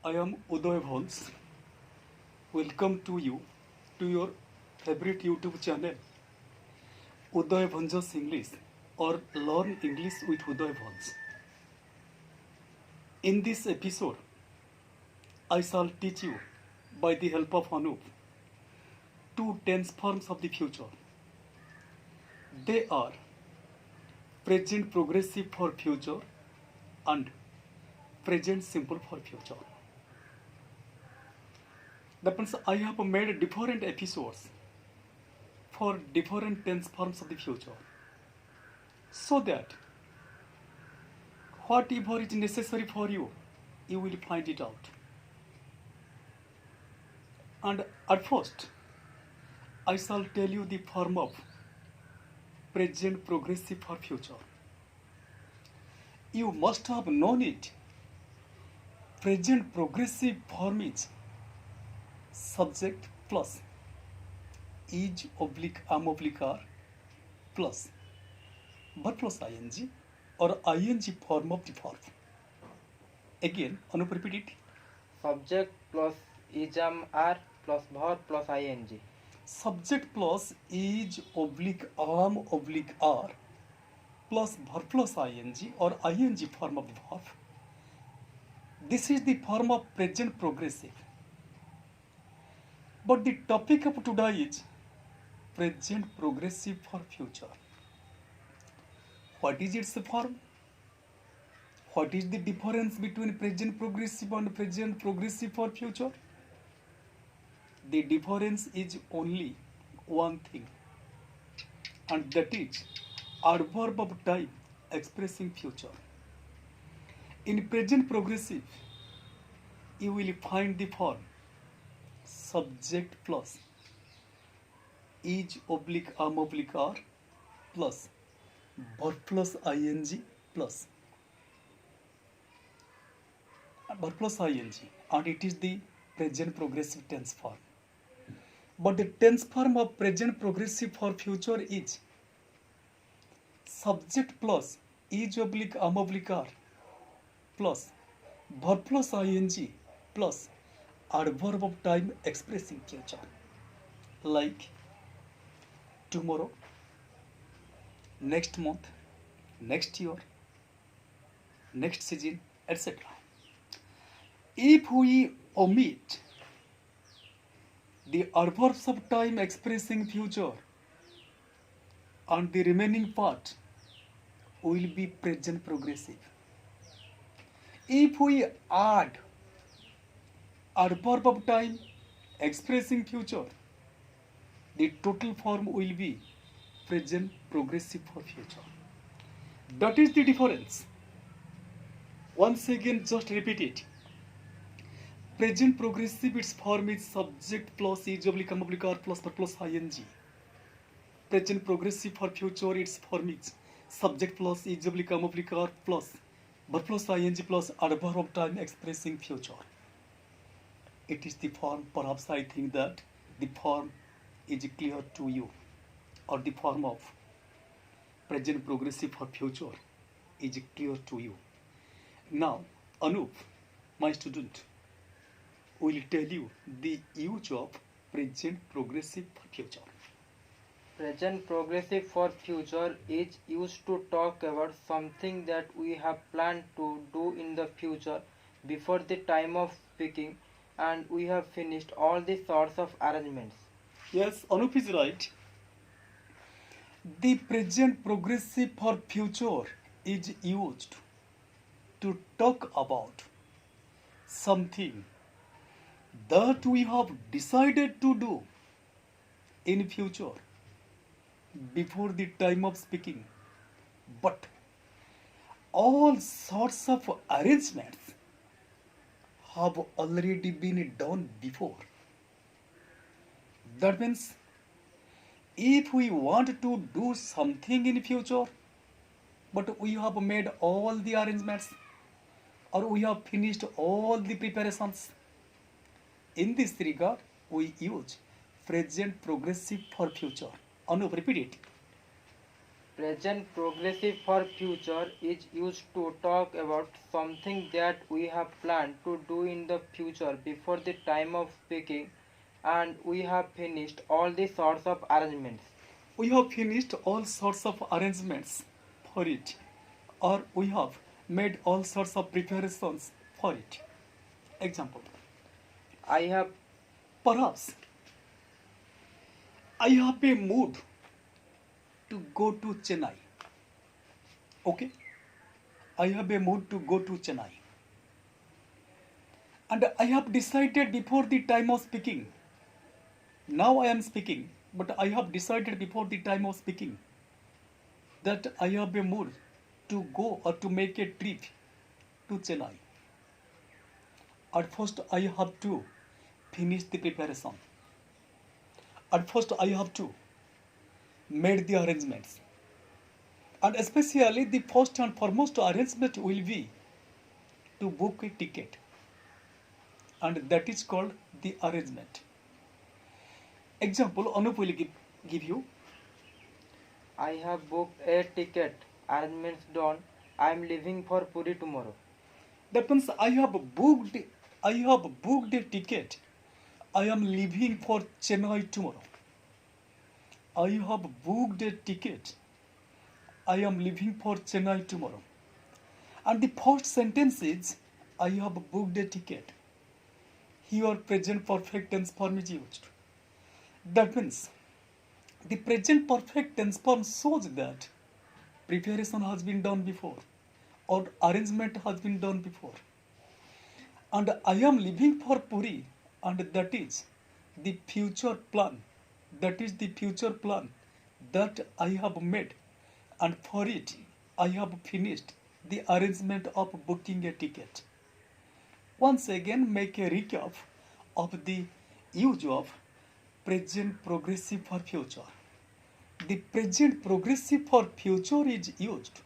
I am Uday Bhons. Welcome to you to your favorite YouTube channel, Uday Bhons English, or Learn English with Uday Bhons. In this episode, I shall teach you, by the help of Anup, two tense forms of the future. They are present progressive for future and present simple for future. That means I have made different episodes for different tense forms of the future, so that whatever is necessary for you, you will find it out. And at first, I shall tell you the form of present progressive for future. You must have known it. Present progressive form is subject plus is oblique am oblique are plus verb plus ing or ing form of the verb. Again, Anup, repeat it. Subject plus ism are plus verb plus ing. Subject plus is oblique am oblique are plus verb plus ing or ing form of the verb. This is the form of present progressive. But the topic of today is present progressive for future. What is its form? What is the difference between present progressive and present progressive for future? The difference is only one thing, and that is adverb of time expressing future. In present progressive, you will find the form subject plus is oblique am oblique are plus verb plus ing plus verb plus ing, and it is the present progressive tense form. But the tense form of present progressive for future is subject plus is oblique am oblique are plus verb plus ing plus adverb of time expressing future, like tomorrow, next month, next year, next season, etc. If we omit the adverbs of time expressing future, and the remaining part will be present progressive. If we add adverb of time expressing future, the total form will be present progressive for future. That is the difference. Once again, just repeat it. Present progressive, its form is subject plus is oblique am oblique are plus verb plus ing. Present progressive for future, its form is subject plus is oblique am oblique are plus verb plus ing plus adverb of time expressing future. It is the form, perhaps I think that the form is clear to you, or the form of present progressive for future is clear to you. Now, Anup, my student, will tell you the use of present progressive for future. Present progressive for future is used to talk about something that we have planned to do in the future before the time of speaking, and we have finished all the sorts of arrangements. Yes, Anup is right. The present progressive for future is used to talk about something that we have decided to do in future before the time of speaking, but all sorts of arrangements have already been done before. That means if we want to do something in future, but we have made all the arrangements, or we have finished all the preparations, in this regard we use present progressive for future. Anup, repeat it. Present progressive for future is used to talk about something that we have planned to do in the future before the time of speaking and we have finished all the sorts of arrangements. We have finished all sorts of arrangements for it, or we have made all sorts of preparations for it. Example, I have perhaps I have a mood to go to Chennai. Okay, I have a mood to go to Chennai. And I have decided before the time of speaking. Now I am speaking, but I have decided before the time of speaking that I have a mood to go or to make a trip to Chennai. At first, I have to finish the preparation. At first, I have to make the arrangements. And especially the first and foremost arrangement will be to book a ticket. And that is called the arrangement. Example, Anup will give you. I have booked a ticket. Arrangements done. I am leaving for Puri tomorrow. That means I have booked a ticket. I am leaving for Chennai tomorrow. I have booked a ticket. I am leaving for Chennai tomorrow. And the first sentence is I have booked a ticket. Here present perfect tense form is used. That means the present perfect tense form shows that preparation has been done before or arrangement has been done before. And I am leaving for Puri, and that is the future plan. That is the future plan that I have made, and for it I have finished the arrangement of booking a ticket. Once again, make a recap of the use of present progressive for future. The present progressive for future is used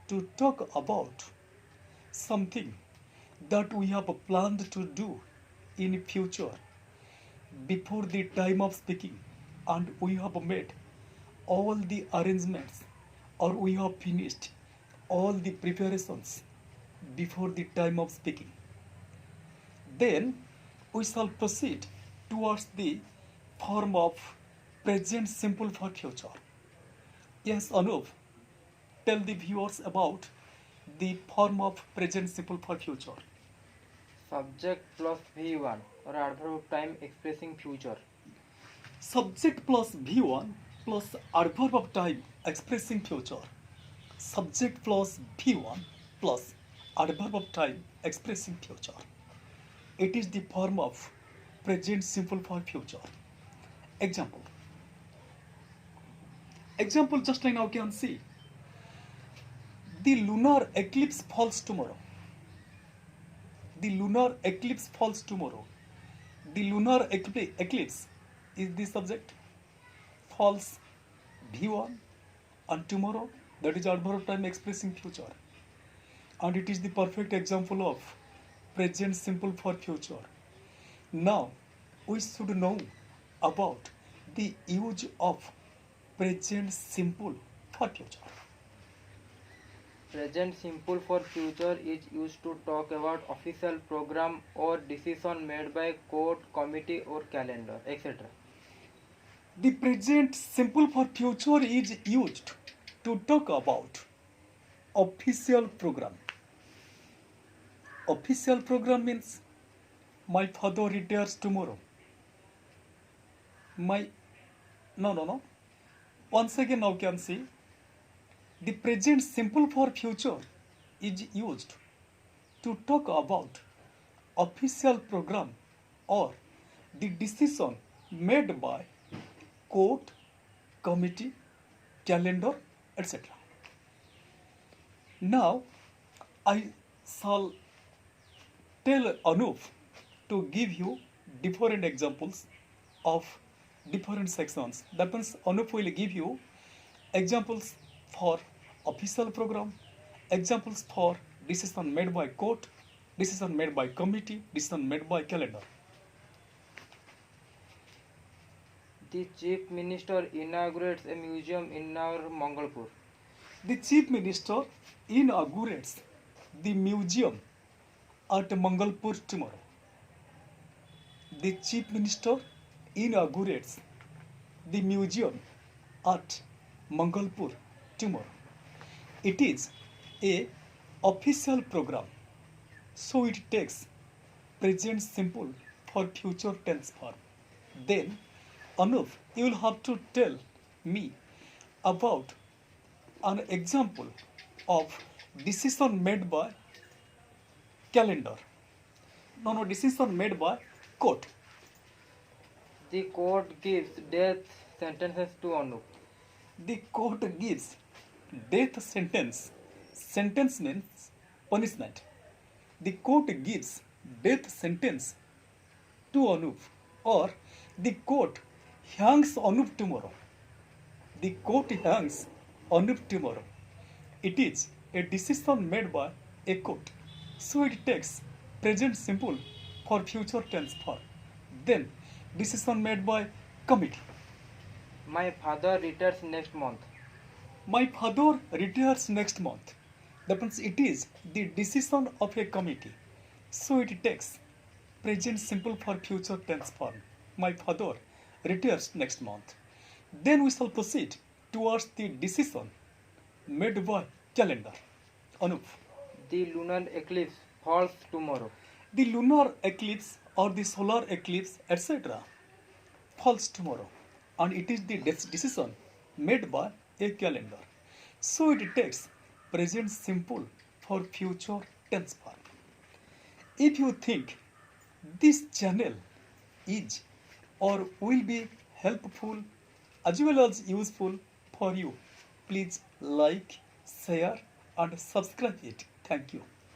to talk about something that we have planned to do in future before the time of speaking, and we have made all the arrangements or we have finished all the preparations before the time of speaking. Then we shall proceed towards the form of present simple for future. Yes, Anup, tell the viewers about the form of present simple for future. Subject plus V1 or adverb of time expressing future. Subject plus V1 plus adverb of time expressing future. Subject plus V1 plus adverb of time expressing future. It is the form of present simple for future. Example. Example, just like now you can see. The lunar eclipse falls tomorrow. The lunar eclipse falls tomorrow. The lunar eclipse is the subject. Falls V1 and tomorrow, that is adverb of time expressing future. And it is the perfect example of present simple for future. Now, we should know about the use of present simple for future. Present simple for future is used to talk about official program or decision made by court, committee or calendar, etc. The present simple for future is used to talk about official program. Official program means my father retires tomorrow. No. Once again, now can see the present simple for future is used to talk about official program or the decision made by court, committee, calendar, etc. Now, I shall tell Anup to give you different examples of different sections. That means Anup will give you examples for official program, examples for decision made by court, decision made by committee, decision made by calendar. The chief minister inaugurates a museum in our Mangalpur. The Chief Minister inaugurates the museum at Mangalpur tomorrow. The Chief Minister inaugurates the museum at Mangalpur tomorrow. It is a official program, so it takes present simple for future tense form. Then, Anup, you will have to tell me about an example of decision made by calendar. No, decision made by court. The court gives death sentences to Anup. The court gives death sentence. Sentence means punishment. The court gives death sentence to Anup, or the court hangs Anup tomorrow. The court hangs Anup tomorrow. It is a decision made by a court, so it takes present simple for future tense form. Then decision made by committee. My father retires next month. My father retires next month. That means it is the decision of a committee, so it takes present simple for future tense form. My father retires next month. Then we shall proceed towards the decision made by calendar. Anup, The lunar eclipse falls tomorrow. the lunar eclipse or the solar eclipse, etc., falls tomorrow, and it is the decision made by a calendar. So it takes present simple for future tense form. If you think this channel is or will be helpful as well as useful for you, please like, share, and subscribe it. Thank you.